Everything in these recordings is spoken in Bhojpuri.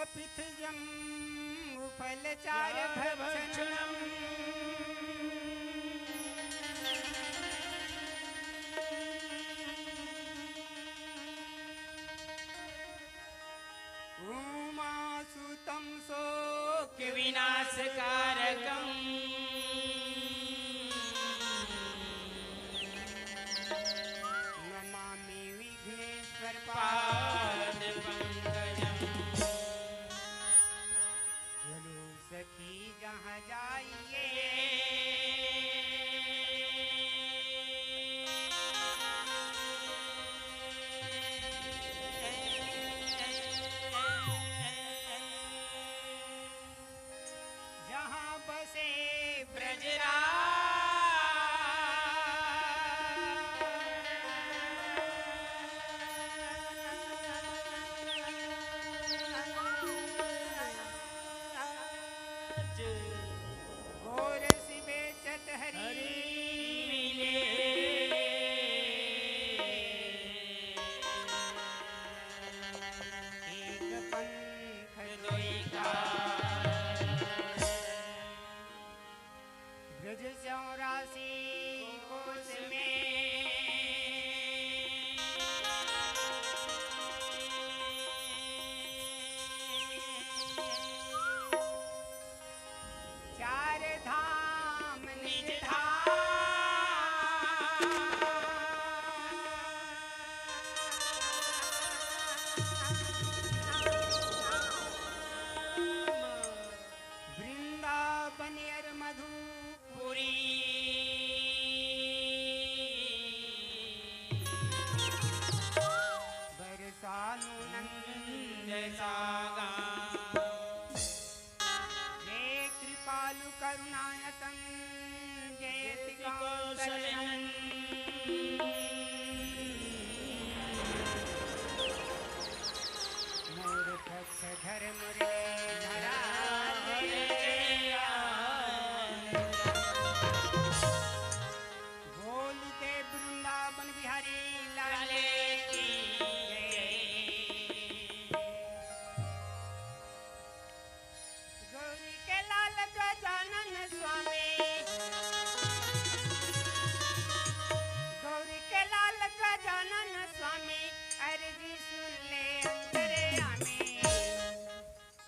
कपित जम्बु फलचार भक्षणम् उमासुतं शोक विनाशकारकम् नमामि विघ्नेश्वर पाद पंकजम्। चलो सखी जहाँ जाइए जहाँ बसे ब्रजराज घोर शिवे चत हरि मिले एक पंथ दोई का ब्रज 84 कोस में चार धाम निज वृंदावन अर मधुपुरी बरसानु नंद सागा जय कृपालु करुणायतन जयति कौशलन मोर पक्ष धर्म रे धरा बोलते वृंदावन बिहारी लाले की गौरी के लाल गजानन स्वामी गौरी के लाल गजानन स्वामी अर्जी सुन ले अंतर्यामी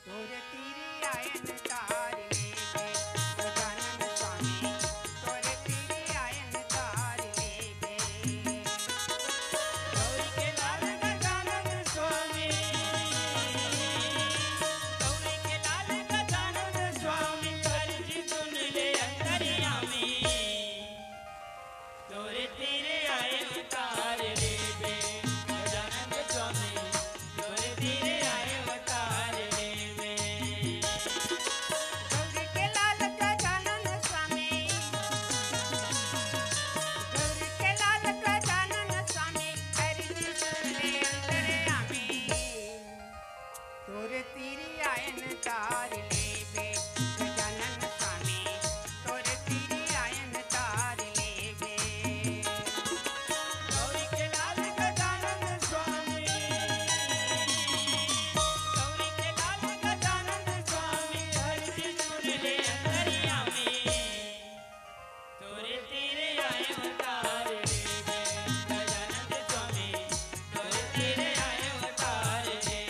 तोर तीरी आयन तार ले गजानन स्वामी तोर तीरी आयन तार ले गौरी के लाल गजानन स्वामी गौरी के लाल गजानन स्वामी अर्जी सुन ले अंतर्यामी तोरे तेरे आयन तार ले गजानन स्वामी तोरे तेरे आयन तार ले गौरी के लाल गजानन स्वामी गौरी के लाल गजानन स्वामी अर्जी सुन ले अंतर्यामी तोरे तेरी आयन तार ले गजानन स्वामी तोरे तेरी आयन तार ले गौरी के लाल गजानन स्वामी गौरी के लाल गजानन स्वामी अर्जी सुन ले अंतर्यामी तोरे तेरे आयन तार ले गजानन स्वामी तोरे तेरे आयन तार ले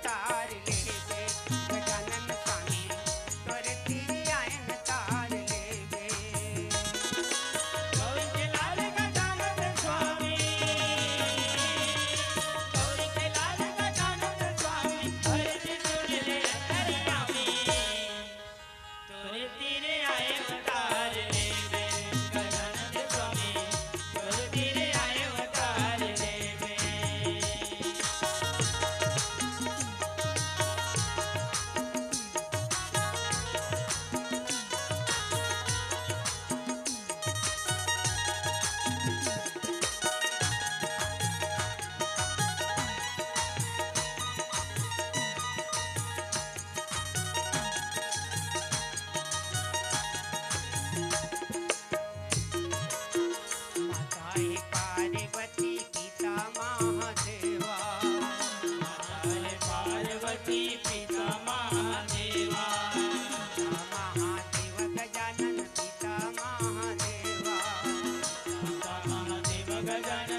तार लेवे गजानन स्वामी तोरे तीर आयन तार लेवे गौरी के लाल गजानन स्वामी, गौरी के लाल गजानन स्वामी, हरि सुन ले अंतर्यामी, तोरे तीरे आए अवतार लेवे गजानन स्वामी, तोरे तीरे आए अवतार लेवे। माता है पार्वती पिता महादेवा माता है पार्वती पिता महादेवा, महादेव गजानन पिता महादेवा माता महादेव गजानन